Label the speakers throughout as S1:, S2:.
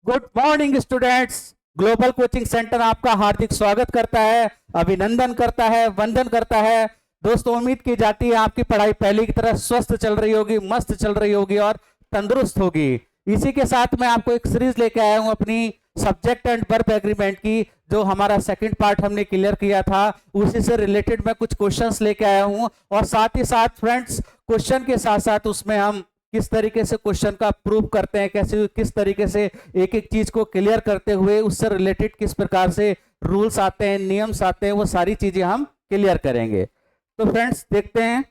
S1: Good morning students. Global coaching centre आपका हार्दिक स्वागत करता है, अभिनंदन करता है, वंदन करता है। दोस्तों, उम्मीद की जाती है आपकी पढ़ाई पहले की तरह स्वस्थ चल रही होगी, मस्त चल रही होगी और तंदुरुस्त होगी। इसी के साथ मैं आपको एक सीरीज लेके आया हूं अपनी सब्जेक्ट एंड वर्ब एग्रीमेंट की, जो हमारा सेकंड पार्ट हमने क्लियर किया था। उसी से रिलेटेड मैं कुछ क्वेश्चंस लेके आया हूं और साथ ही साथ फ्रेंड्स, क्वेश्चन के साथ साथ उसमें हम किस तरीके से क्वेश्चन का प्रूव करते हैं, कैसे किस तरीके से एक एक चीज को क्लियर करते हुए उससे रिलेटेड किस प्रकार से रूल्स आते हैं, नियम्स आते हैं, वो सारी चीजें हम क्लियर करेंगे। तो फ्रेंड्स, देखते हैं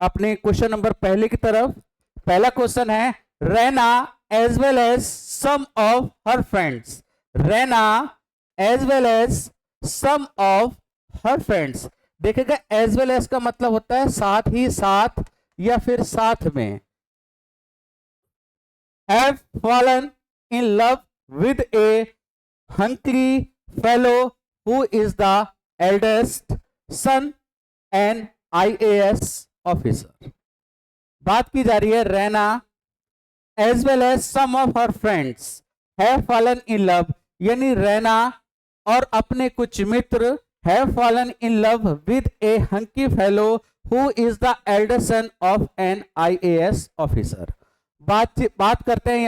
S1: अपने क्वेश्चन नंबर पहले की तरफ। पहला क्वेश्चन है, Raina as well as some of her friends. Raina as well as some of her friends. देखिएगा, एज वेल एज का मतलब होता है साथ ही साथ या फिर साथ में। have fallen in love with a hunky fellow who is the eldest son and IAS officer। बात की जा रही है, Raina as well as some of her friends have fallen in love, यानी रैना और अपने कुछ मित्र have fallen in love with a hunky fellow who is the eldest son of an IAS officer। बात करते हैं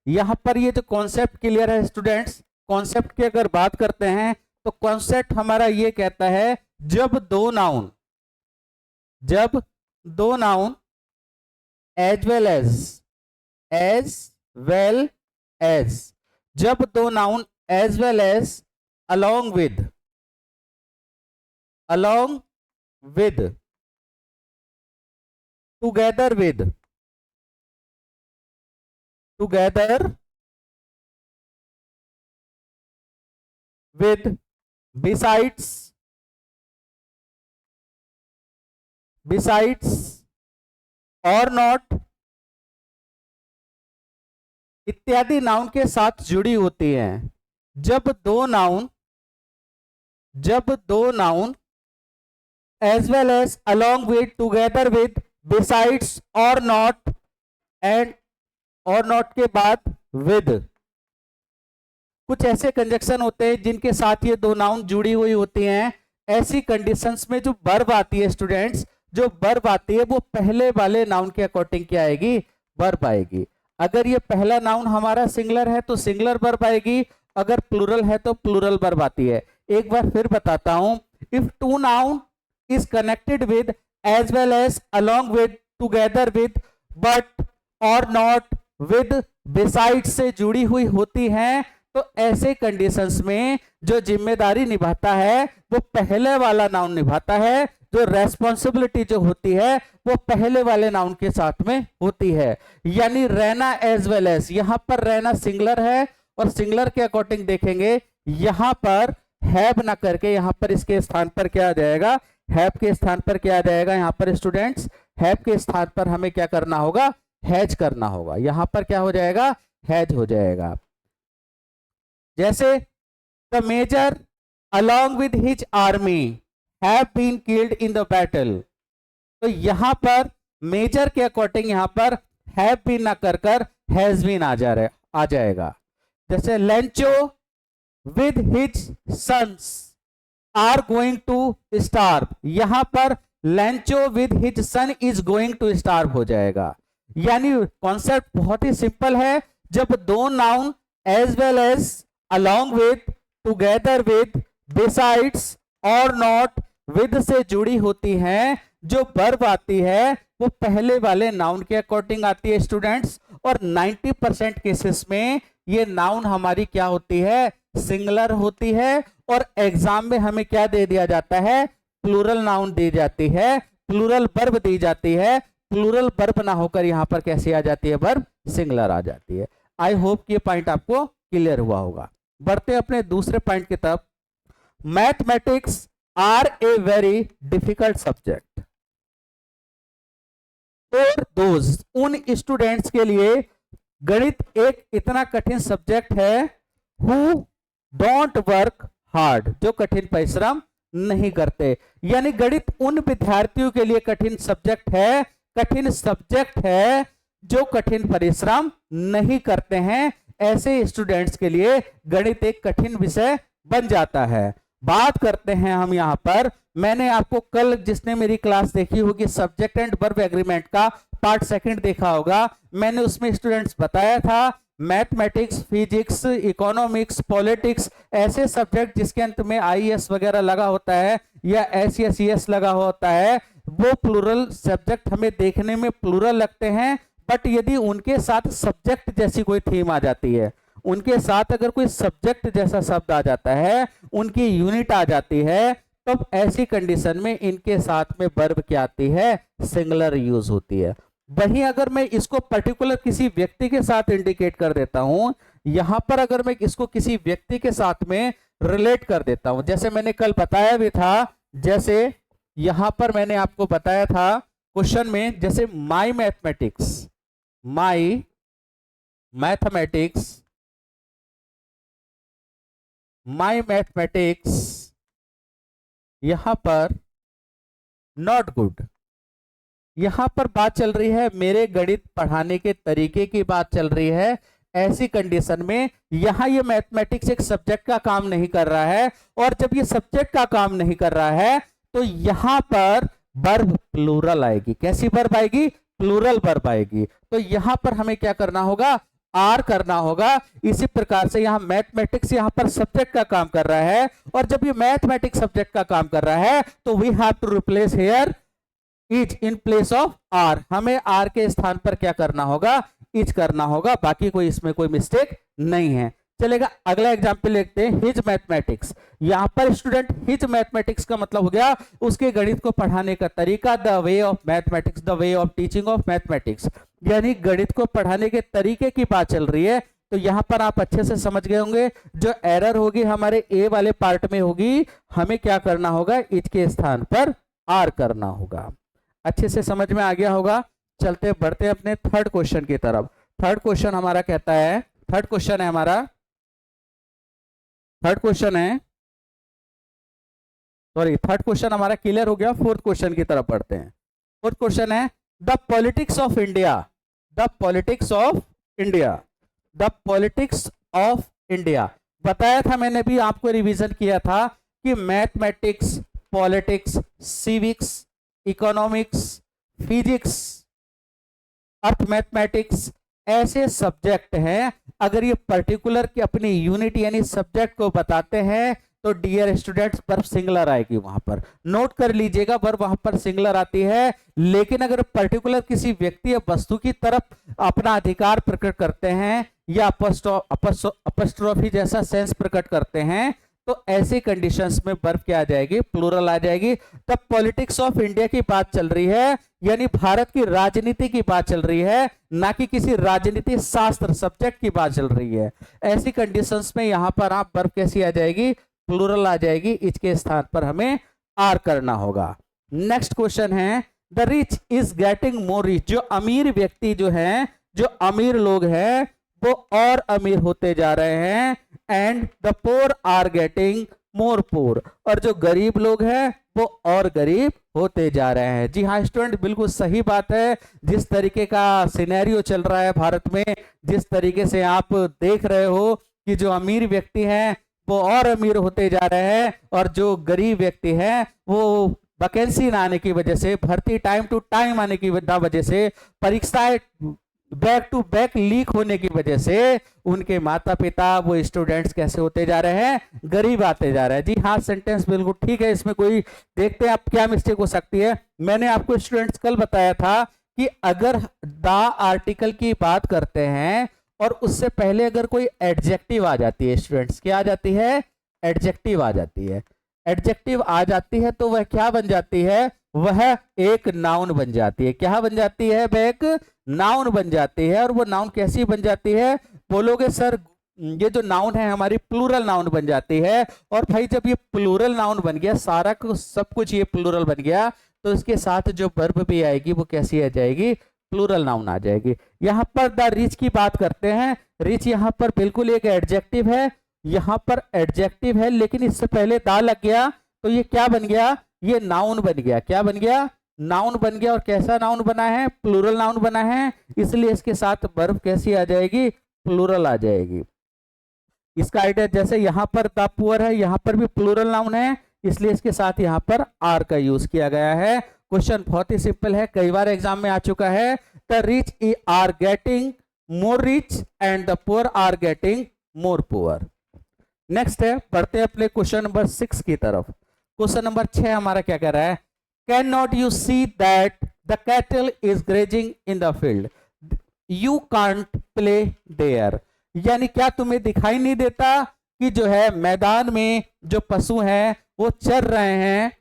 S1: यहां पर ये जो कॉन्सेप्ट क्लियर है स्टूडेंट्स। कॉन्सेप्ट की अगर बात करते हैं तो कॉन्सेप्ट हमारा ये कहता है, जब दो नाउन एज वेल एज जब दो noun as well as along with together with, besides और नॉट इत्यादि नाउन के साथ जुड़ी होती हैं। जब दो noun as well as along with, together with, besides और नॉट, एंड और नॉट के बाद विद, कुछ ऐसे कंजक्शन होते हैं जिनके साथ ये दो नाउन जुड़ी हुई होती हैं। ऐसी कंडीशंस में जो वर्ब आती है स्टूडेंट्स, जो वर्ब आती है वो पहले वाले नाउन के अकॉर्डिंग क्या आएगी? वर्ब आएगी। अगर ये पहला नाउन हमारा सिंगुलर है तो सिंगुलर वर्ब आएगी, अगर प्लूरल है तो प्लूरल वर्ब आती है। एक बार फिर बताता हूं, if two noun is connected with, as well as, along with, together with, but और नॉट, विद, बिसाइड से जुड़ी हुई होती हैं, तो ऐसे कंडीशंस में जो जिम्मेदारी निभाता है वो पहले वाला नाउन निभाता है। जो रेस्पॉन्सिबिलिटी जो होती है वो पहले वाले नाउन के साथ में होती है। यानी रहना एज वेल एज, यहां पर रहना सिंगुलर है और सिंगुलर के अकॉर्डिंग देखेंगे यहां पर हैव ना करके यहां पर इसके स्थान पर क्या आ जाएगा? हैव के स्थान पर क्या आ जाएगा? यहां पर स्टूडेंट्स, हैव के स्थान पर हमें क्या करना होगा? हैज करना होगा। यहां पर क्या हो जाएगा? हैज हो जाएगा। जैसे the major along with his army have been killed in the battle, तो यहां पर मेजर के अकॉर्डिंग यहां पर हैव बीन ना कर हैज बीन आ जाएगा। जैसे Lencho with his sons are going to starve, यहां पर Lencho with his son is going to starve हो जाएगा। यानी कॉन्सेप्ट बहुत ही सिंपल है। जब दो noun as well as, along with, together with, besides और नॉट, विद से जुड़ी होती हैं, जो वर्ब आती है वो पहले वाले नाउन के अकॉर्डिंग आती है स्टूडेंट्स। और 90% केसेस में ये नाउन हमारी क्या होती है? सिंगुलर होती है। और एग्जाम में हमें क्या दे दिया जाता है? प्लूरल नाउन दी जाती है, प्लूरल वर्ब दी जाती है। प्लूरल वर्ब ना होकर यहां पर कैसे आ जाती है? वर्ब सिंगुलर आ जाती है। आई होप कि ये पॉइंट आपको क्लियर हुआ होगा। बढ़ते अपने दूसरे पॉइंट की तरफ। Mathematics are a very difficult subject for those, उन स्टूडेंट्स के लिए गणित एक इतना कठिन सब्जेक्ट है हु डोंट वर्क हार्ड, जो कठिन परिश्रम नहीं करते। यानी गणित उन विद्यार्थियों के लिए कठिन सब्जेक्ट है जो कठिन परिश्रम नहीं करते हैं। ऐसे स्टूडेंट्स के लिए गणित एक कठिन विषय बन जाता है। बात करते हैं हम यहाँ पर, मैंने आपको कल, जिसने मेरी क्लास देखी होगी, सब्जेक्ट एंड वर्ब एग्रीमेंट का पार्ट सेकंड देखा होगा, मैंने उसमें स्टूडेंट्स बताया था मैथमेटिक्स, फिजिक्स, इकोनॉमिक्स, पॉलिटिक्स, ऐसे सब्जेक्ट जिसके अंत में आईएएस वगैरह लगा होता है या एसएससीएस लगा होता है, वो प्लूरल सब्जेक्ट हमें देखने में प्लूरल लगते हैं, बट यदि उनके साथ सब्जेक्ट जैसी कोई थीम आ जाती है, उनके साथ अगर कोई सब्जेक्ट जैसा शब्द आ जाता है, उनकी यूनिट आ जाती है, तब ऐसी कंडीशन में इनके साथ में वर्ब क्या आती है, सिंगुलर यूज होती है। वहीं अगर मैं इसको पर्टिकुलर किसी व्यक्ति के साथ इंडिकेट कर देता हूं, यहां पर अगर मैं इसको किसी व्यक्ति के साथ में रिलेट कर देता हूं, जैसे मैंने कल बताया भी था, जैसे यहां पर मैंने आपको बताया था क्वेश्चन में, जैसे माई मैथमेटिक्स, माई मैथमेटिक्स, माई मैथमेटिक्स, यहां पर नॉट गुड, यहां पर बात चल रही है मेरे गणित पढ़ाने के तरीके की बात चल रही है। ऐसी कंडीशन में यहां ये मैथमेटिक्स एक सब्जेक्ट का काम नहीं कर रहा है, और जब ये सब्जेक्ट का काम नहीं कर रहा है तो यहां पर वर्ब प्लूरल आएगी। कैसी वर्ब आएगी? प्लूरल वर्ब आएगी। तो यहां पर हमें क्या करना होगा? आर करना होगा। इसी प्रकार से यहां मैथमेटिक्स यहां पर सब्जेक्ट का काम कर रहा है, और जब ये मैथमेटिक्स सब्जेक्ट का काम कर रहा है तो we have to replace here is in place of are. हमें आर के स्थान पर क्या करना होगा? इज करना होगा। बाकी कोई इसमें कोई मिस्टेक नहीं है। चलेगा, अगला एग्जाम्पल देखते हैं, हिज मैथमेटिक्स। यहां पर स्टूडेंट हिज मैथमेटिक्स का मतलब हो गया उसके गणित को पढ़ाने का तरीका, the way of mathematics, the way of teaching of mathematics, यानी गणित को पढ़ाने के तरीके की बात चल रही है। तो यहां पर आप अच्छे से समझ गए होंगे, जो एरर होगी हमारे ए वाले पार्ट में होगी, हमें क्या करना होगा? इज के स्थान पर आर करना होगा। अच्छे से समझ में आ गया होगा। चलते बढ़ते हैं अपने थर्ड क्वेश्चन की तरफ। थर्ड क्वेश्चन हमारा कहता है, थर्ड क्वेश्चन है हमारा, थर्ड क्वेश्चन है, सॉरी थर्ड क्वेश्चन हमारा क्लियर हो गया। फोर्थ क्वेश्चन की तरफ बढ़ते हैं। फोर्थ क्वेश्चन है the politics of India, the politics of India, the politics of India. बताया था मैंने भी, आपको रिवीजन किया था कि mathematics, politics, civics, economics, physics, अर्थ मैथमेटिक्स ऐसे सब्जेक्ट हैं, अगर ये पर्टिकुलर की अपनी यूनिट यानी सब्जेक्ट को बताते हैं तो डियर स्टूडेंट्स वर्ब सिंगुलर आएगी। वहां पर नोट कर लीजिएगा, वर्ब वहां पर सिंगुलर आती है। लेकिन अगर पर्टिकुलर किसी व्यक्ति या वस्तु की तरफ अपना अधिकार प्रकट करते हैं या अपस्ट्रोफी जैसा सेंस प्रकट करते हैं, तो ऐसी कंडीशंस में वर्ब क्या आ जाएगी? प्लूरल आ जाएगी। तब पॉलिटिक्स ऑफ इंडिया की बात चल रही है, यानी भारत की राजनीति की बात चल रही है, ना कि किसी राजनीति शास्त्र सब्जेक्ट की बात चल रही है। ऐसी कंडीशंस में यहां पर आप वर्ब कैसी आ जाएगी? प्लूरल आ जाएगी। इसके स्थान पर हमें आर करना होगा। नेक्स्ट क्वेश्चन है the rich is getting more rich. जो अमीर व्यक्ति जो है, जो अमीर लोग हैं, वो और अमीर होते जा रहे हैं। And the poor are getting more poor. और जो गरीब लोग हैं वो और गरीब होते जा रहे हैं। जी हाँ स्टूडेंट, बिल्कुल सही बात है। जिस तरीके का सिनेरियो चल रहा है भारत में, जिस तरीके से आप देख रहे हो कि जो अमीर व्यक्ति हैं वो और अमीर होते जा रहे हैं, और जो गरीब व्यक्ति हैं वो वैकेंसी ना आने की वजह से, भर्ती टाइम टू टाइम आने की वजह से, परीक्षाएं बैक टू बैक लीक होने की वजह से उनके माता पिता, वो स्टूडेंट्स कैसे होते जा रहे हैं? गरीब आते जा रहे हैं। जी हाँ, सेंटेंस बिल्कुल ठीक है। इसमें कोई, देखते हैं आप क्या मिस्टेक हो सकती है। मैंने आपको स्टूडेंट्स कल बताया था कि अगर द आर्टिकल की बात करते हैं और उससे पहले अगर कोई एडजेक्टिव आ जाती है स्टूडेंट्स, क्या आ जाती है? एडजेक्टिव आ जाती है। एडजेक्टिव आ जाती है तो वह क्या बन जाती है? वह एक नाउन बन जाती है। क्या बन जाती है? वह एक नाउन बन जाती है। और वो नाउन कैसी बन जाती है? बोलोगे सर ये जो नाउन है हमारी प्लूरल नाउन बन जाती है। और भाई जब ये प्लूरल नाउन बन गया, सारा सब कुछ ये प्लूरल बन गया, तो इसके साथ जो वर्ब भी आएगी वो कैसी आ जाएगी? प्लूरल नाउन आ जाएगी। यहां पर द रिच की बात करते हैं। रिच यहां पर बिल्कुल एक एडजेक्टिव है, यहां पर एडजेक्टिव है, लेकिन इससे पहले दा लग गया तो ये क्या बन गया? ये नाउन बन गया। क्या बन गया? नाउन बन गया। और कैसा नाउन बना है? प्लूरल नाउन बना है, इसलिए इसके साथ वर्ब कैसी आ जाएगी? प्लूरल आ जाएगी। इसका आइडिया जैसे यहां पर द पुअर है, यहां पर भी प्लूरल नाउन है, इसलिए इसके साथ यहां पर आर का यूज किया गया है। क्वेश्चन बहुत ही सिंपल है, कई बार एग्जाम में आ चुका है। The rich are getting more rich and the poor are getting more poor. Next है, बढ़ते हैं अपने क्वेश्चन नंबर 6 की तरफ। क्वेश्चन नंबर 6 हमारा क्या कह रहा है, can not you see that the cattle is grazing in the field, you can't play there. यानी क्या तुम्हें दिखाई नहीं देता कि जो है मैदान में जो पशु हैं वो चर रहे हैं,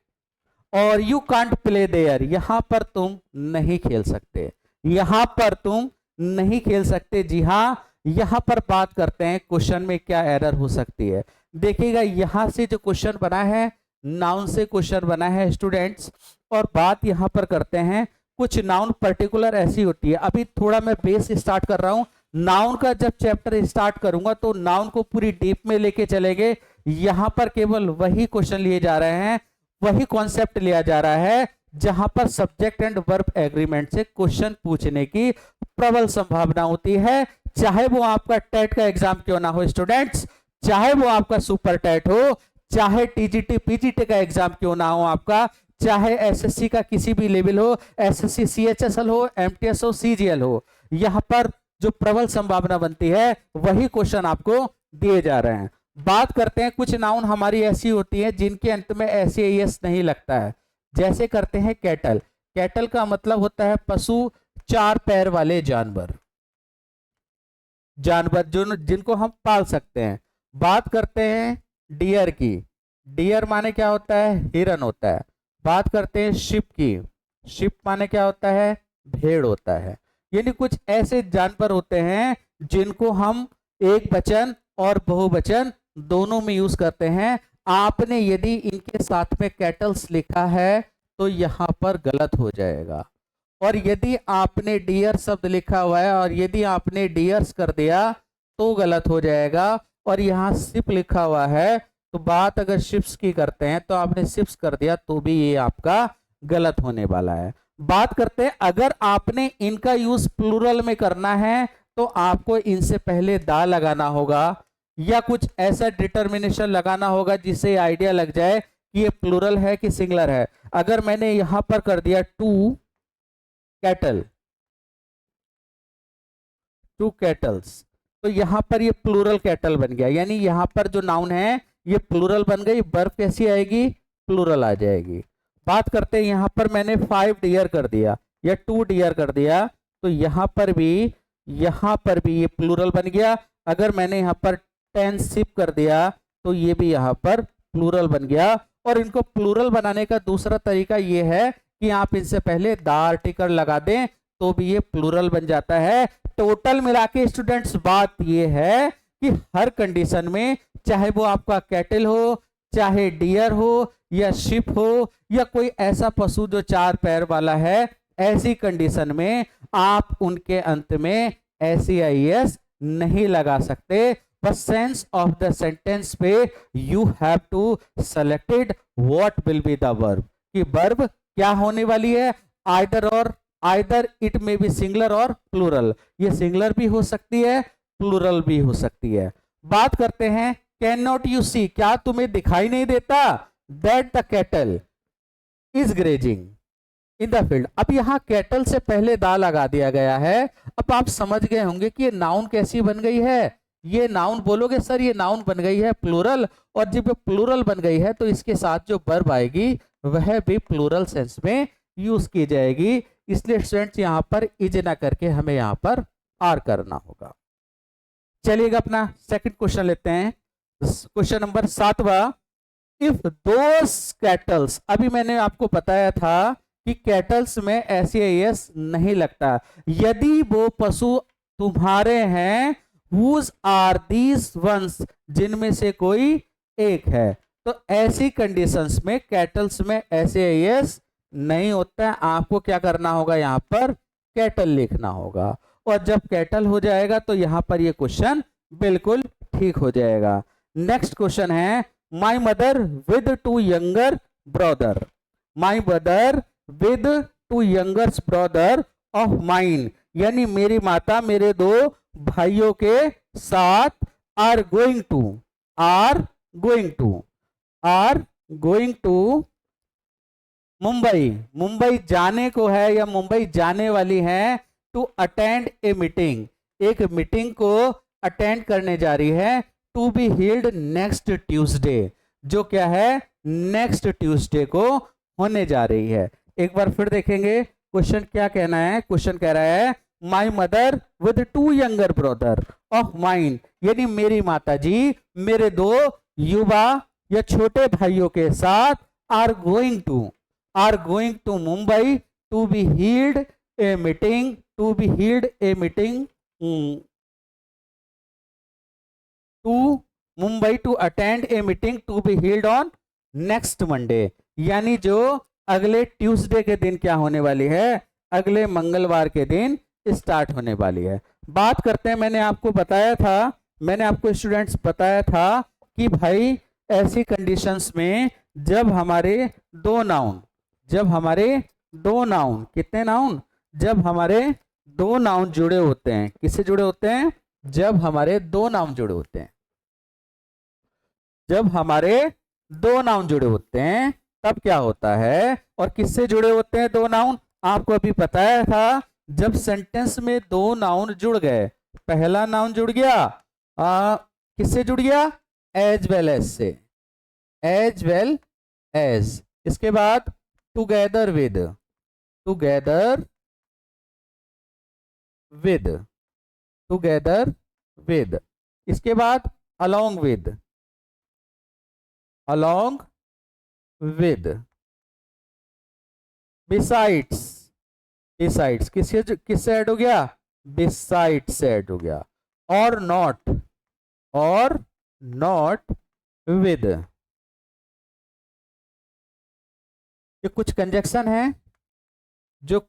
S1: और यू कांट प्ले देयर, यहां पर तुम नहीं खेल सकते, यहां पर तुम नहीं खेल सकते। जी हां, यहां पर बात करते हैं क्वेश्चन में क्या एरर हो सकती है। देखिएगा यहां से जो क्वेश्चन बना है, नाउन से क्वेश्चन बना है स्टूडेंट्स, और बात यहां पर करते हैं, कुछ नाउन पर्टिकुलर ऐसी होती है। अभी थोड़ा मैं बेस स्टार्ट कर रहा हूं, नाउन का जब चैप्टर स्टार्ट करूंगा तो नाउन को पूरी डीप में लेके चलेंगे। यहां पर केवल वही क्वेश्चन लिए जा रहे हैं, वही कॉन्सेप्ट लिया जा रहा है जहां पर सब्जेक्ट एंड वर्ब एग्रीमेंट से क्वेश्चन पूछने की प्रबल संभावना होती है, चाहे वो आपका टेट का एग्जाम क्यों ना हो स्टूडेंट्स, चाहे वो आपका सुपर टेट हो, चाहे टीजीटी पीजीटी का एग्जाम क्यों ना हो आपका, चाहे एसएससी का किसी भी लेवल हो, एसएससी सीएचएसएल हो, एमटीएस हो, सीजीएल हो, यहां पर जो प्रबल संभावना बनती है वही क्वेश्चन आपको दिए जा रहे हैं। बात करते हैं, कुछ नाउन हमारी ऐसी होती है जिनके अंत में एस नहीं लगता है, जैसे करते हैं कैटल। कैटल का मतलब होता है पशु, चार पैर वाले जानवर, जानवर जो जिनको हम पाल सकते हैं। बात करते हैं डियर की, डियर माने क्या होता है, हिरन होता है। बात करते हैं शिप की, शिप माने क्या होता है, भेड़ होता है। यानी कुछ ऐसे जानवर होते हैं जिनको हम एक वचन और बहुवचन दोनों में यूज करते हैं। आपने यदि इनके साथ में कैटल्स लिखा है तो यहां पर गलत हो जाएगा, और यदि आपने डियर शब्द लिखा हुआ है और यदि आपने डियर्स कर दिया तो गलत हो जाएगा, और यहां शिप लिखा हुआ है तो बात अगर शिप्स की करते हैं तो आपने शिप्स कर दिया तो भी ये आपका गलत होने वाला है। बात करते हैं, अगर आपने इनका यूज प्लूरल में करना है तो आपको इनसे पहले दा लगाना होगा, या कुछ ऐसा डिटर्मिनेशन लगाना होगा जिससे आइडिया लग जाए कि ये प्लूरल है कि सिंगुलर है। अगर मैंने यहां पर कर दिया टू कैटल, टू कैटल्स, तो यहां पर ये प्लूरल कैटल बन गया, यानी यहां पर जो नाउन है ये प्लूरल बन गई। वर्ब कैसी आएगी, प्लूरल आ जाएगी। बात करते हैं, यहां पर मैंने 5 डियर कर दिया या 2 डियर कर दिया, तो यहां पर भी ये प्लूरल बन गया। अगर मैंने यहां पर 10 शिप कर दिया तो ये भी यहां पर प्लूरल बन गया। और इनको प्लूरल बनाने का दूसरा तरीका ये है कि आप इनसे पहले द आर्टिकल लगा दें तो भी ये प्लूरल बन जाता है। टोटल मिला के स्टूडेंट्स बात ये है कि हर कंडीशन में, चाहे वो आपका कैटल हो, चाहे डियर हो या शिप हो या कोई ऐसा पशु जो 4 पैर वाला है, ऐसी कंडीशन में आप उनके अंत में एस नहीं लगा सकते। बस सेंस ऑफ द सेंटेंस पे you have to selected what will be the verb, कि वर्ब क्या होने वाली है, either it may be singular और प्लूरल। ये सिंगुलर भी हो सकती है, प्लूरल भी हो सकती है। बात करते हैं, कैन नॉट यू सी, क्या तुम्हें दिखाई नहीं देता, that the cattle is grazing in the field. अब यहां कैटल से पहले दा लगा दिया गया है। अब आप समझ गए होंगे कि ये नाउन कैसी बन गई है। ये नाउन बोलोगे सर ये नाउन बन गई है प्लूरल, और जब प्लूरल बन गई है तो इसके साथ जो वर्ब आएगी वह भी प्लूरल सेंस में यूज की जाएगी। इसलिए स्टूडेंट्स यहां पर इज ना करके हमें यहां पर आर करना होगा। चलिएगा अपना सेकंड क्वेश्चन लेते हैं, क्वेश्चन नंबर 7वां। इफ दोस कैटल्स, अभी मैंने आपको बताया था कि कैटल्स में एस नहीं लगता। यदि वो पशु तुम्हारे हैं, whose are these ones, जिनमें से कोई एक है, तो ऐसी कंडीशंस में कैटल्स में एस नहीं होता है। आपको क्या करना होगा, यहां पर कैटल लिखना होगा, और जब कैटल हो जाएगा तो यहां पर ये क्वेश्चन बिल्कुल ठीक हो जाएगा। नेक्स्ट क्वेश्चन है, my mother with 2 younger brother, my mother with 2 younger brother of mine, यानी मेरी माता मेरे 2 भाइयों के साथ are going to are going to are going to Mumbai, Mumbai जाने को है या मुंबई जाने वाली है, टू अटेंड ए मीटिंग, एक मीटिंग को अटेंड करने जा रही है, to be held next Tuesday, जो क्या है नेक्स्ट ट्यूसडे को होने जा रही है। एक बार फिर देखेंगे क्वेश्चन क्या कहना है। क्वेश्चन कह रहा है my mother with two younger brother of mine, यानी मेरी माता जी मेरे दो युवा या छोटे भाइयों के साथ are going to Mumbai to be held a meeting, to be held a meeting to Mumbai to attend a meeting to be held on next Monday, यानी जो अगले ट्यूसडे के दिन क्या होने वाली है, अगले मंगलवार के दिन स्टार्ट होने वाली है। बात करते हैं, मैंने आपको बताया था, मैंने आपको स्टूडेंट्स बताया था कि भाई ऐसी कंडीशंस में जब हमारे दो नाउन कितने नाउन, जब हमारे दो नाउन जुड़े होते हैं, किससे जुड़े होते हैं, जब हमारे दो नाउन जुड़े होते हैं, जब हमारे दो नाउन जुड़े होते हैं तब क्या होता है, और किससे जुड़े होते हैं दो नाउन, आपको अभी बताया था, जब सेंटेंस में दो नाउन जुड़ गए, पहला नाउन जुड़ गया किससे जुड़ गया, एज वेल एज से, एज वेल एज, इसके बाद together with, together with, together with, इसके बाद along with, along with, besides, besides किससे ऐड हो गया, बिसाइड्स से ऐड हो गया, और नॉट विद। ये कुछ कंजक्शन है जो,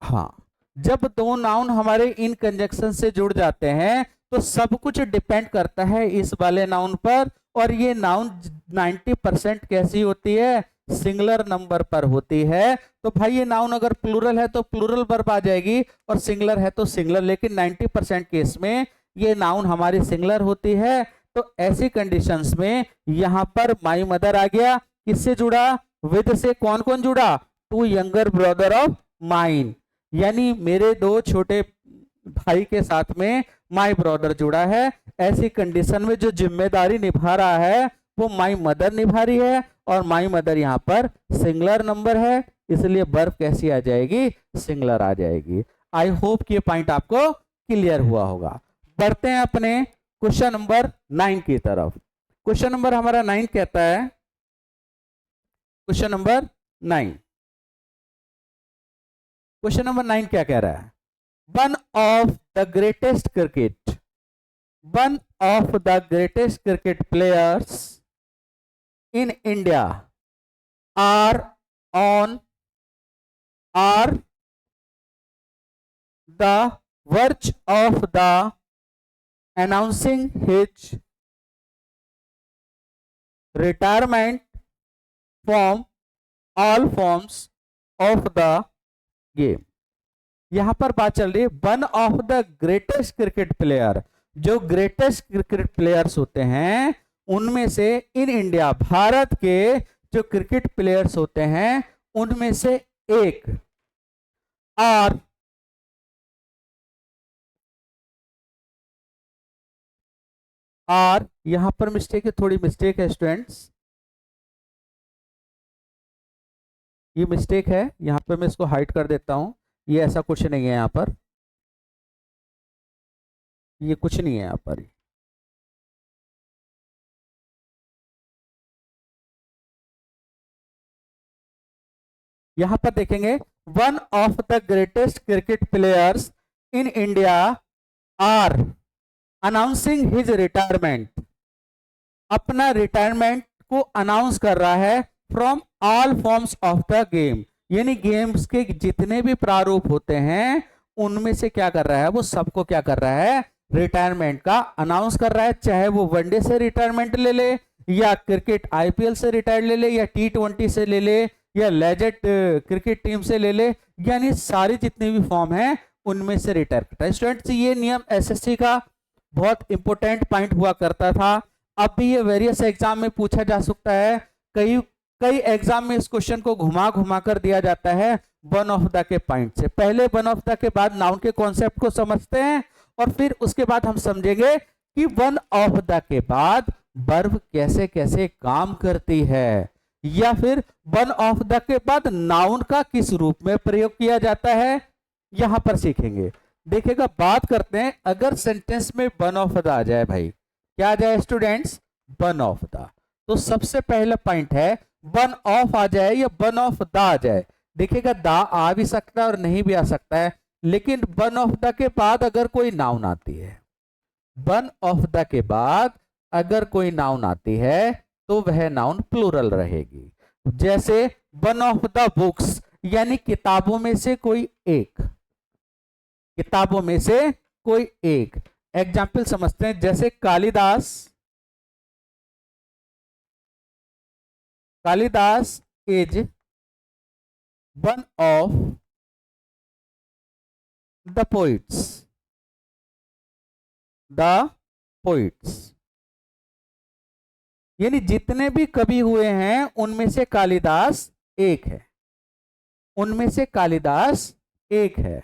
S1: हाँ, जब दो नाउन हमारे इन कंजक्शन से जुड़ जाते हैं तो सब कुछ डिपेंड करता है इस वाले नाउन पर, और ये नाउन 90% कैसी होती है, सिंगुलर नंबर पर होती है। तो भाई ये नाउन अगर प्लूरल है तो प्लूरल वर्ब आ जाएगी, और सिंगुलर है तो सिंगुलर, लेकिन 90% केस में ये नाउन हमारी सिंगुलर होती है। तो ऐसी कंडीशंस में यहां पर माई मदर आ गया, किससे जुड़ा, विद से, कौन कौन जुड़ा, two younger brother of mine, यानी मेरे दो छोटे भाई के साथ में माई ब्रदर जुड़ा है। ऐसी कंडीशन में जो जिम्मेदारी निभा रहा है वो माई मदर निभा रही है, और माई मदर यहाँ पर सिंगुलर नंबर है, इसलिए वर्ब कैसी आ जाएगी, सिंगुलर आ जाएगी। आई होप कि ये पॉइंट आपको क्लियर हुआ होगा। बढ़ते हैं अपने क्वेश्चन नंबर 9 की तरफ। क्वेश्चन नंबर हमारा 9 कहता है, क्वेश्चन नंबर 9, क्वेश्चन नंबर 9 क्या कह रहा है, one of the greatest cricket players in India are the verge of the announcing his retirement from all forms of the game। यहां पर बात चल रही है one of the greatest cricket player, जो ग्रेटेस्ट क्रिकेट प्लेयर्स होते हैं उनमें से इन इंडिया, भारत के जो क्रिकेट प्लेयर्स होते हैं उनमें से एक, आर यहां पर मिस्टेक है, थोड़ी मिस्टेक है स्टूडेंट्स, ये मिस्टेक है, यहां पर मैं इसको हाइड कर देता हूं, ये ऐसा कुछ नहीं है, यहां पर ये कुछ नहीं है, यहां पर यहां पर देखेंगे one of the greatest cricket players in India are announcing his retirement, अपना रिटायरमेंट को अनाउंस कर रहा है from all forms of the game, यानी गेम्स के जितने भी प्रारूप होते हैं उनमें से क्या कर रहा है, वो सबको क्या कर रहा है, रिटायरमेंट का अनाउंस कर रहा है, चाहे वो वनडे से रिटायरमेंट ले ले, या क्रिकेट आईपीएल से रिटायर ले ले, या T20 से ले ले, या लेजेंड क्रिकेट टीम से ले ले, यानी सारी जितनी भी फॉर्म है उनमें से रिटायर करता है। स्टूडेंट्स ये नियम एसएससी का बहुत इंपॉर्टेंट पॉइंट हुआ करता था। अब भी ये वेरियस एग्जाम में पूछा जा सकता है। कई कई एग्जाम में इस क्वेश्चन को घुमा घुमा कर दिया जाता है वन ऑफ द के पॉइंट से। पहले वन ऑफ द के बाद नाउन के कॉन्सेप्ट को समझते हैं और फिर उसके बाद हम समझेंगे कि वन ऑफ द के बाद वर्ब कैसे कैसे काम करती है, या फिर वन ऑफ द के बाद नाउन का किस रूप में प्रयोग किया जाता है, यहां पर सीखेंगे। देखिएगा, बात करते हैं अगर सेंटेंस में वन ऑफ द आ जाए, भाई क्या आ जाए स्टूडेंट्स, वन ऑफ द, तो सबसे पहला पॉइंट है वन ऑफ आ जाए या वन ऑफ द आ जाए। देखिएगा, द आ भी सकता है और नहीं भी आ सकता है, लेकिन वन ऑफ द के बाद अगर कोई नाउन आती है, वन ऑफ द के बाद अगर कोई नाउन आती है तो वह नाउन प्लूरल रहेगी। जैसे वन ऑफ द बुक्स, यानी किताबों में से कोई एक, किताबों में से कोई एक। एग्जाम्पल समझते हैं, जैसे Kalidas, Kalidas is one of the poets, the poets, यानी जितने भी कवि हुए हैं उनमें से कालिदास एक है, उनमें से कालिदास एक है।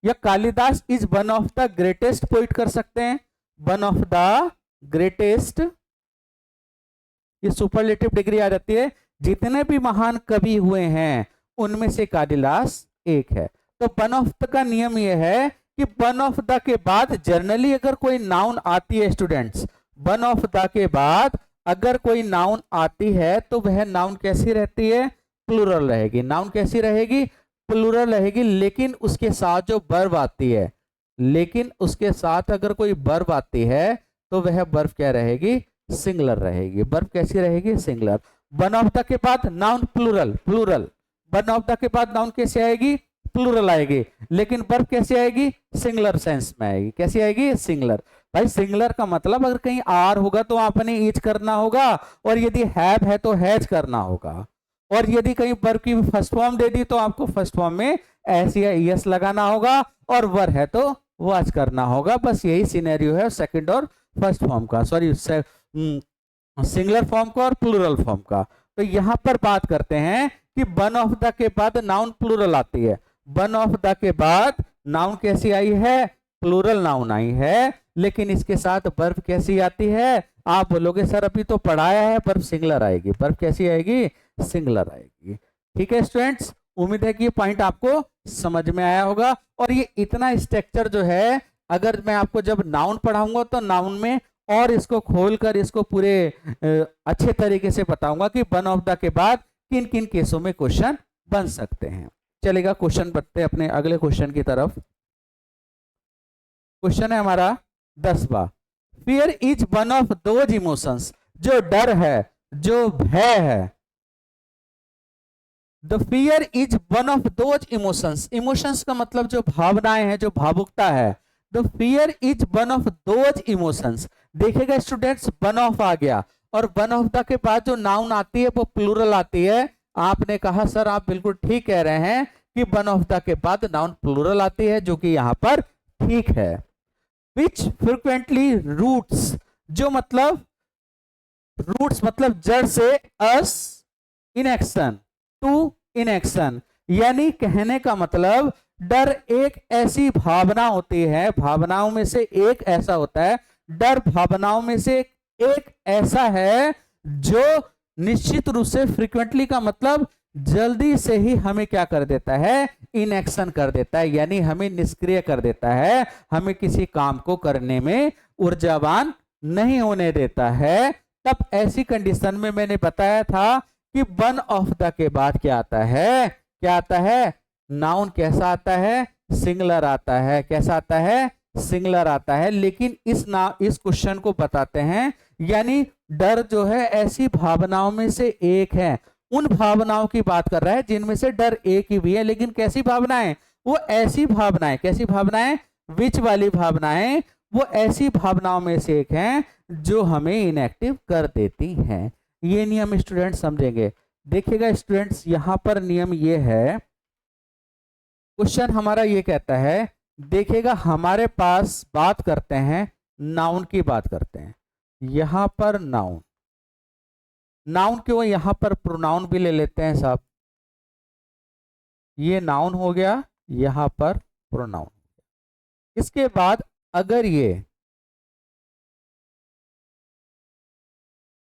S1: या Kalidas is one of the greatest poet कर सकते हैं, वन ऑफ द ग्रेटेस्ट, ये सुपरलेटिव डिग्री आ जाती है। जितने भी महान कवि हुए हैं उनमें से कालिदास एक है। तो वन ऑफ द का नियम यह है कि वन ऑफ द के बाद जनरली अगर कोई नाउन आती है स्टूडेंट्स, वन ऑफ द के बाद अगर कोई नाउन आती है तो वह नाउन कैसी रहती है, प्लूरल रहेगी। नाउन कैसी रहेगी, प्लूरल रहेगी। लेकिन उसके साथ जो वर्ब आती है, लेकिन उसके साथ अगर कोई वर्ब आती है तो वह वर्ब क्या रहेगी, सिंगुलर रहेगी। वर्ब कैसी रहेगी, सिंगुलर। वन ऑफ द के बाद noun plural, plural. One of the के बाद नाउन कैसे आएगी, प्लूरल आएगी, लेकिन वर्ब कैसे आएगी, सिंगुलर सेंस में आएगी। कैसी आएगी, सिंगुलर। भाई सिंगुलर का मतलब अगर कहीं आर होगा तो आपने ईज करना होगा, और यदि हैव है तो हैज करना होगा, और यदि कहीं वर्ब की फर्स्ट फॉर्म दे दी तो आपको फर्स्ट फॉर्म में एस या ईएस लगाना होगा, और वर है तो वाच करना होगा। बस यही सिनेरियो है सेकंड और फर्स्ट फॉर्म का, सॉरी सिंगुलर फॉर्म का और प्लूरल फॉर्म का। तो यहां पर बात करते हैं कि वन ऑफ द के बाद नाउन प्लूरल आती है। वन ऑफ द के बाद नाउन कैसी आई है, प्लूरल नाउन आई है, लेकिन इसके साथ वर्ब कैसी आती है, आप बोलोगे सर अभी तो पढ़ाया है, वर्ब सिंगुलर आएगी। वर्ब कैसी आएगी, सिंगुलर आएगी। ठीक है स्टूडेंट्स, उम्मीद है कि ये पॉइंट आपको समझ में आया होगा। और ये इतना स्ट्रक्चर जो है, अगर मैं आपको जब नाउन पढ़ाऊंगा तो नाउन में और इसको खोलकर इसको पूरे अच्छे तरीके से बताऊंगा कि वन ऑफ द के बाद किन किन केसों में क्वेश्चन बन सकते हैं। चलेगा, क्वेश्चन बढ़ते हैं अपने अगले क्वेश्चन की तरफ। क्वेश्चन है हमारा 10वां। Fear is one of those emotions, जो डर है, जो भय है। The fear is one of those emotions, emotions का मतलब जो भावनाएं हैं, जो भावुकता है। The fear is one of those emotions. देखिएगा स्टूडेंट्स, वन ऑफ आ गया और वन ऑफ द के बाद जो नाउन आती है वो प्लूरल आती है। आपने कहा सर आप बिल्कुल ठीक कह रहे हैं कि वन ऑफ द के बाद नाउन प्लूरल आती है, जो कि यहां पर ठीक है। विच फ्रिक्वेंटली रूट्स, जो मतलब रूट्स मतलब जड़ से as in action to in action, यानी कहने का मतलब डर एक ऐसी भावना होती है, भावनाओं में से एक ऐसा होता है, डर भावनाओं में से एक ऐसा है जो निश्चित रूप से फ्रीक्वेंटली का मतलब जल्दी से ही हमें क्या कर देता है, इन एक्शन कर देता है, यानी हमें निष्क्रिय कर देता है, हमें किसी काम को करने में ऊर्जावान नहीं होने देता है। तब ऐसी कंडीशन में मैंने बताया था कि वन ऑफ द के बाद क्या आता है, क्या आता है, नाउन कैसा आता है, सिंगुलर आता है। कैसा आता है, सिंगुलर आता है। लेकिन इस क्वेश्चन को बताते हैं, यानी डर जो है ऐसी भावनाओं में से एक है, उन भावनाओं की बात कर रहा है जिनमें से डर एक ही भी है, लेकिन कैसी भावनाएं, वो ऐसी भावनाएं, कैसी भावनाएं, विच वाली भावनाएं, वो ऐसी भावनाओं में से एक है जो हमें इनएक्टिव कर देती हैं। ये नियम स्टूडेंट समझेंगे। देखिएगा स्टूडेंट्स, यहां पर नियम ये है, क्वेश्चन हमारा ये कहता है देखिएगा हमारे पास बात करते हैं, नाउन की बात करते हैं। यहां पर नाउन, नाउन क्यों, यहां पर प्रोनाउन भी ले लेते हैं साहब। ये नाउन हो गया, यहां पर प्रोनाउन। इसके बाद अगर ये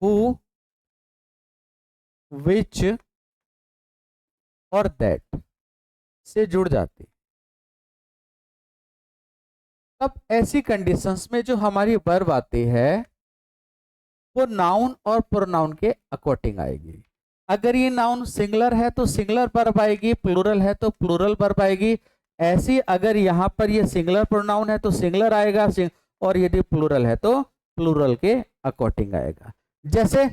S1: हु, विच और दैट से जुड़ जाती, तब ऐसी कंडीशंस में जो हमारी वर्ब आती है वो नाउन और प्रोनाउन के अकॉर्डिंग आएगी। अगर ये नाउन सिंगुलर है तो सिंगुलर वर्ब आएगी, प्लूरल है तो प्लूरल वर्ब आएगी। ऐसी अगर यहां पर ये सिंगुलर प्रोनाउन है तो सिंगुलर आएगा, और यदि प्लूरल है तो प्लूरल के अकॉर्डिंग आएगा। जैसे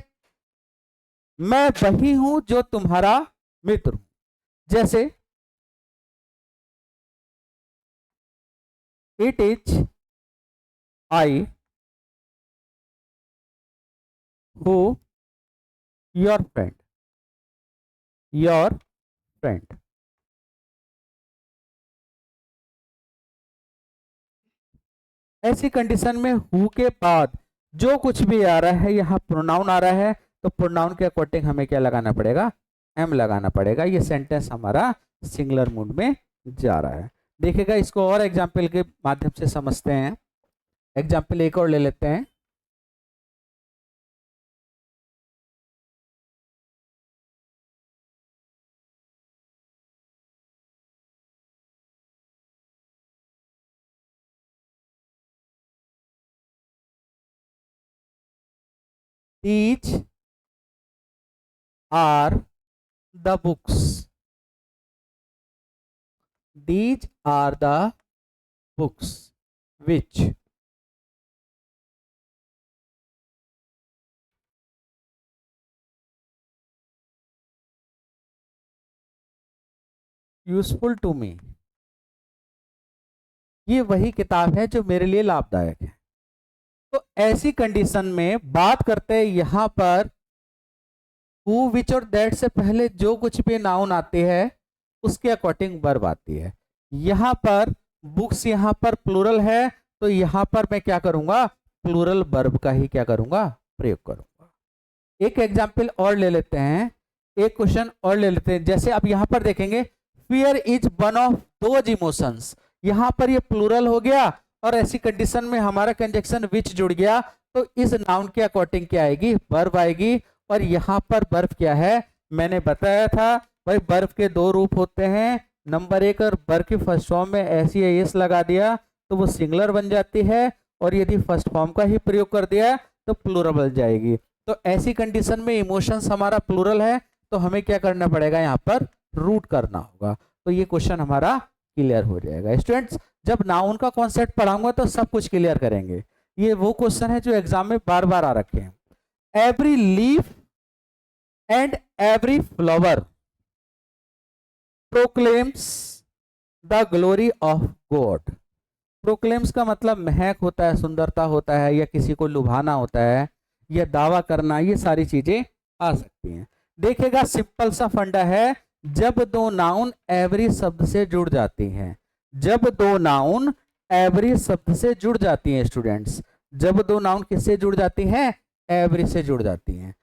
S1: मैं वही हूं जो तुम्हारा मित्र हूं, जैसे it is I who your friend, your friend. ऐसी कंडीशन में हु के बाद जो कुछ भी आ रहा है, यहां प्रोनाउन आ रहा है, तो प्रोनाउन के अकॉर्डिंग हमें क्या लगाना पड़ेगा, एम लगाना पड़ेगा। ये सेंटेंस हमारा सिंगुलर मूड में जा रहा है। देखिएगा इसको और एग्जाम्पल के माध्यम से समझते हैं। एग्जाम्पल एक और ले लेते हैं। These are the books. These are the books which useful to me. ये वही किताब है जो मेरे लिए लाभदायक है। तो ऐसी कंडीशन में बात करते हैं यहां पर हु, विच और दैट से पहले जो कुछ भी नाउन आती है उसके अकॉर्डिंग वर्ब आती है। यहां पर बुक्स यहां पर प्लूरल है, तो यहां पर मैं क्या करूंगा, प्लूरल वर्ब का ही क्या करूंगा, प्रयोग करूंगा। एक एग्जाम्पल और ले लेते हैं, एक क्वेश्चन और ले लेते हैं। जैसे आप यहां पर देखेंगे fear is one of those emotions, यहां पर ये प्लूरल हो गया और ऐसी कंडीशन में हमारा कंजक्शन विच जुड़ गया, तो इस नाउन के अकॉर्डिंग क्या आएगी, वर्ब आएगी। और यहां पर वर्ब क्या है, मैंने बताया था भाई वर्ब के दो रूप होते हैं। नंबर एक, और वर्ब की फर्स्ट फॉर्म में ऐसी एस लगा दिया तो वो सिंगुलर बन जाती है, और यदि फर्स्ट फॉर्म का ही प्रयोग कर दिया तो प्लूरल बन जाएगी। तो ऐसी कंडीशन में इमोशंस हमारा प्लूरल है, तो हमें क्या करना पड़ेगा, यहाँ पर रूट करना होगा। तो ये क्वेश्चन हमारा क्लियर हो जाएगा। स्टूडेंट्स जब नाउन का कॉन्सेप्ट पढ़ाऊंगा तो सब कुछ क्लियर करेंगे। ये वो क्वेश्चन है जो एग्जाम में बार बार आ रखे हैं। Every leaf and every flower proclaims the glory of God. Proclaims का मतलब महक होता है, सुंदरता होता है, या किसी को लुभाना होता है, या दावा करना, ये सारी चीजें आ सकती हैं। देखिएगा सिंपल सा फंडा है, जब दो नाउन एवरी शब्द से जुड़ जाती हैं, जब दो नाउन एवरी शब्द से जुड़ जाती हैं स्टूडेंट्स, जब दो नाउन किससे जुड़ जाती हैं, एवरी से जुड़ जाती हैं।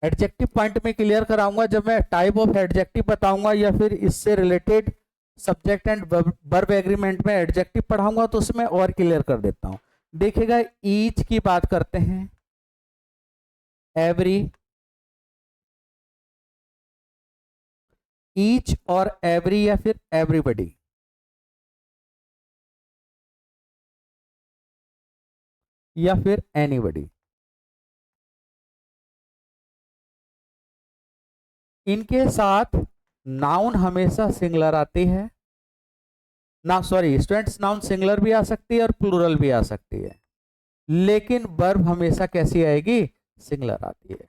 S1: एडजेक्टिव पॉइंट में क्लियर कराऊंगा जब मैं टाइप ऑफ एडजेक्टिव बताऊंगा, या फिर इससे related subject and verb agreement में एडजेक्टिव पढ़ाऊंगा तो उसमें और क्लियर कर देता हूं। देखिएगा ईच की बात करते हैं, एवरी, ईच और एवरी, या फिर एवरीबडी, या फिर एनीबडी, इनके साथ नाउन हमेशा सिंगुलर आती है ना, सॉरी स्टूडेंट्स, नाउन सिंगुलर भी आ सकती है और प्लूरल भी आ सकती है, लेकिन वर्ब हमेशा कैसी आएगी, सिंगुलर आती है।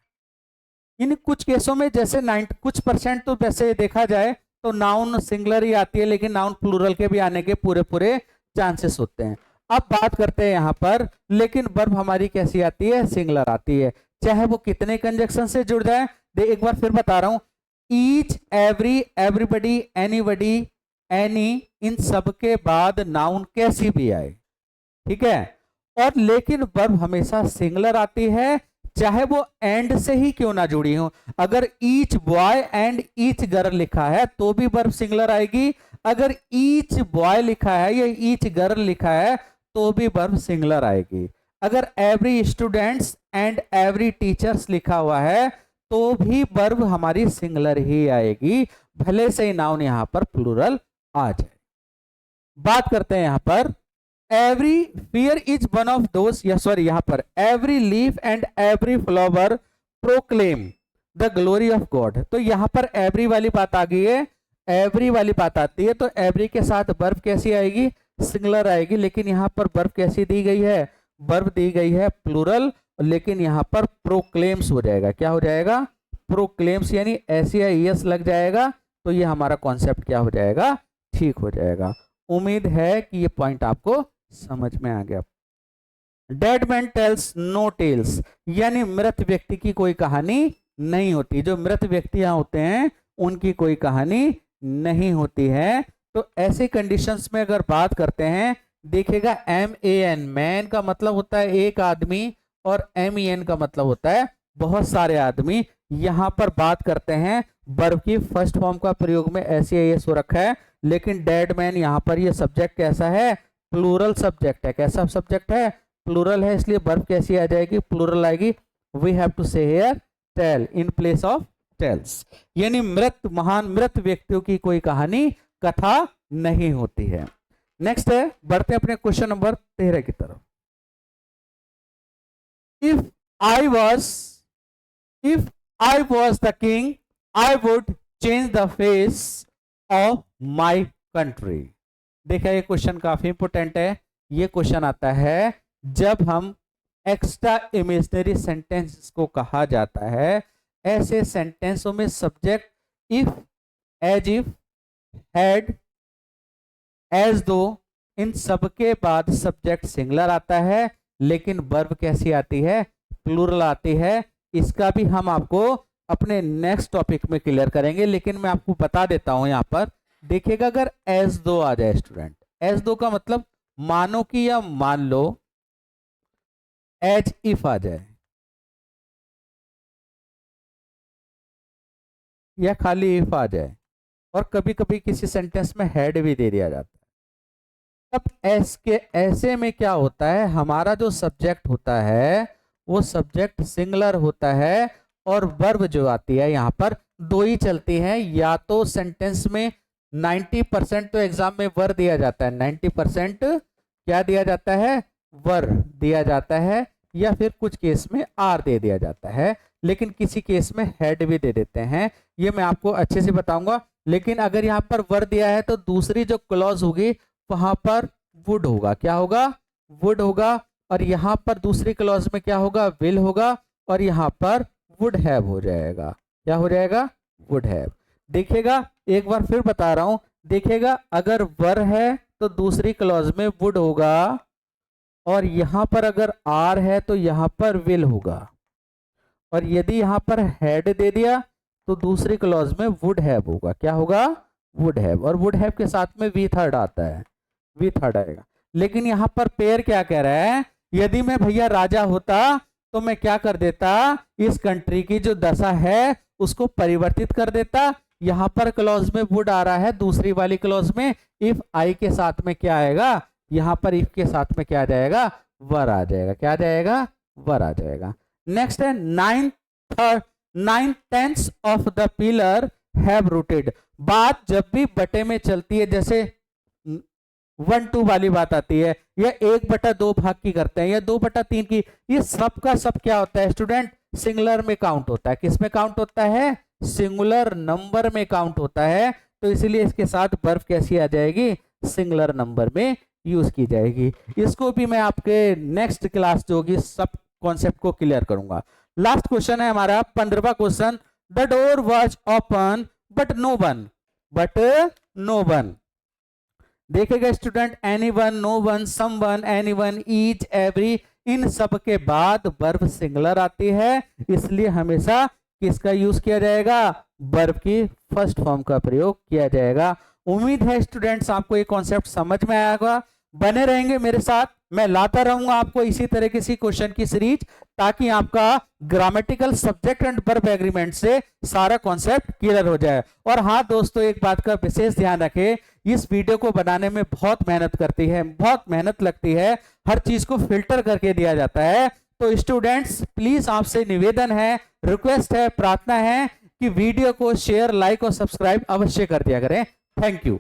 S1: इन कुछ केसों में जैसे कुछ परसेंट तो वैसे देखा जाए तो नाउन सिंगुलर ही आती है, लेकिन नाउन प्लूरल के भी आने के पूरे पूरे चांसेस होते हैं। अब बात करते हैं यहाँ पर, लेकिन वर्ब हमारी कैसी आती है, सिंगुलर आती है, चाहे वो कितने कंजक्शन से जुड़ जाए। एक बार फिर बता रहा हूं, each, every, everybody, anybody, any, इन सब के बाद नाउन कैसी भी आए, ठीक है। और लेकिन वर्ब हमेशा सिंगुलर आती है, चाहे वो एंड से ही क्यों ना जुड़ी हो। अगर each boy and each girl लिखा है तो भी वर्ब सिंगुलर आएगी, अगर ईच बॉय लिखा है या ईच गर्ल लिखा है तो भी वर्ब सिंगुलर आएगी। अगर every students and every teachers लिखा हुआ है तो भी वर्ब हमारी सिंगुलर ही आएगी, भले से नाउन यहां पर प्लूरल आ जाए। बात करते हैं यहां पर every fear is one of those, या सॉरी यहां पर every leaf and every flower proclaim the glory of God. तो यहां पर एवरी वाली बात आ गई है, एवरी वाली बात आती है तो एवरी के साथ वर्ब कैसी आएगी, सिंगुलर आएगी। लेकिन यहां पर वर्ब कैसी दी गई है, वर्ब दी गई है प्लूरल, लेकिन यहां पर प्रोक्लेम्स हो जाएगा। क्या हो जाएगा, प्रोक्लेम्स, यानी ऐसे एस लग जाएगा तो ये हमारा कॉन्सेप्ट क्या हो जाएगा, ठीक हो जाएगा। उम्मीद है कि ये पॉइंट आपको समझ में आ गया। Dead man tells no tales, यानी मृत व्यक्ति की कोई कहानी नहीं होती। जो मृत व्यक्ति यहाँ होते हैं उनकी कोई कहानी नहीं होती है। तो ऐसे कंडीशंस में अगर बात करते हैं, देखिएगा MAN, मैन का मतलब होता है एक आदमी, और MEN का मतलब होता है बहुत सारे आदमी। यहां पर बात करते हैं वर्ब की फर्स्ट फॉर्म का प्रयोग में SAS हो रखा है, लेकिन डेड मैन यहां पर ये सब्जेक्ट कैसा है, प्लूरल सब्जेक्ट है। कैसा सब्जेक्ट है, प्लूरल है, इसलिए वर्ब कैसी आ जाएगी, प्लूरल आएगी। We have to say here tell in place of tells, यानी महान मृत व्यक्तियों की कोई कहानी, कथा नहीं होती है। नेक्स्ट है, बढ़ते हैं अपने क्वेश्चन नंबर 13 की तरफ। If I was the king I would change the face of my country. देखा, ये क्वेश्चन काफी इंपोर्टेंट है। ये क्वेश्चन आता है जब हम एक्स्ट्रा इमेजिनरी सेंटेंस को कहा जाता है। ऐसे सेंटेंसों में subject if, as if, had, as though, इन सबके बाद सब्जेक्ट सिंगुलर आता है, लेकिन वर्ब कैसी आती है, प्लूरल आती है। इसका भी हम आपको अपने नेक्स्ट टॉपिक में क्लियर करेंगे, लेकिन मैं आपको बता देता हूं यहां पर। देखिएगा अगर एज दो आ जाए स्टूडेंट, एज दो का मतलब मानो कि या मान लो, एज इफ आ जाए या खाली इफ आ जाए, और कभी कभी किसी सेंटेंस में हैड भी दे दिया जाता है, तब ऐसे में क्या होता है, हमारा जो सब्जेक्ट होता है वो सब्जेक्ट सिंगुलर होता है, और वर्ब जो आती है यहाँ पर दो ही चलती हैं। या तो सेंटेंस में 90% तो एग्जाम में वर दिया जाता है, 90% क्या दिया जाता है, वर दिया जाता है, या फिर कुछ केस में आर दे दिया जाता है, लेकिन किसी केस में हेड भी दे देते हैं। ये मैं आपको अच्छे से बताऊंगा। लेकिन अगर यहाँ पर वर दिया है तो दूसरी जो क्लॉज होगी वहां पर वुड होगा। क्या होगा, वुड होगा। और यहाँ पर दूसरी क्लॉज में क्या होगा, विल होगा, और यहाँ पर वुड हैव हो जाएगा। क्या हो जाएगा, वुड हैव। देखिएगा एक बार फिर बता रहा हूं, देखिएगा अगर वर है तो दूसरी क्लॉज में वुड होगा, और यहां पर अगर आर है तो यहां पर विल होगा, और यदि यहां पर हैड दे दिया तो दूसरी क्लॉज में वुड हैव होगा। क्या होगा, वुड हैव। और वुड हैव के साथ में वी थर्ड आता है, वी थर्ड आएगा। लेकिन यहां पर पेयर क्या कह रहा है, यदि मैं भैया राजा होता तो मैं क्या कर देता, इस कंट्री की जो दशा है उसको परिवर्तित कर देता। यहां पर क्लॉज में वुड आ रहा है, दूसरी वाली क्लॉज में इफ आई के साथ में क्या आएगा, यहां पर इफ के साथ में क्या आ जाएगा, वर आ जाएगा। क्या आ जाएगा, वर आ जाएगा। नेक्स्ट है 9/10 of the pillar have rooted. बात जब भी बटे में चलती है, जैसे 1/2 वाली बात आती है, या 1/2 भाग की करते हैं, या 2/3 की, ये सब का सब क्या होता है स्टूडेंट, सिंगुलर में काउंट होता है। किस में काउंट होता है, सिंगुलर नंबर में काउंट होता है। तो इसीलिए इसके साथ वर्ब कैसी आ जाएगी, सिंगुलर नंबर में यूज की जाएगी। इसको भी मैं आपके नेक्स्ट क्लास जो होगी सब कॉन्सेप्ट को क्लियर करूंगा। लास्ट क्वेश्चन है हमारा 15वां question, the door was open but no one, but no one. देखिएगा student, anyone, no one, someone, anyone, each, every, इन सब के बाद वर्ब सिंगुलर आती है, इसलिए हमेशा किसका यूज किया जाएगा, वर्ब की फर्स्ट फॉर्म का प्रयोग किया जाएगा। उम्मीद है स्टूडेंट्स आपको ये कॉन्सेप्ट समझ में आएगा। बने रहेंगे मेरे साथ, मैं लाता रहूंगा आपको इसी तरह किसी क्वेश्चन की सीरीज, ताकि आपका grammatical subject and verb agreement से सारा कॉन्सेप्ट क्लियर हो जाए। और हाँ दोस्तों, एक बात का विशेष ध्यान रखें, इस वीडियो को बनाने में बहुत मेहनत करती है, बहुत मेहनत लगती है, हर चीज को फिल्टर करके दिया जाता है। तो स्टूडेंट्स प्लीज आपसे निवेदन है, रिक्वेस्ट है, प्रार्थना है कि वीडियो को शेयर, लाइक और सब्सक्राइब अवश्य कर दिया करें। Thank you.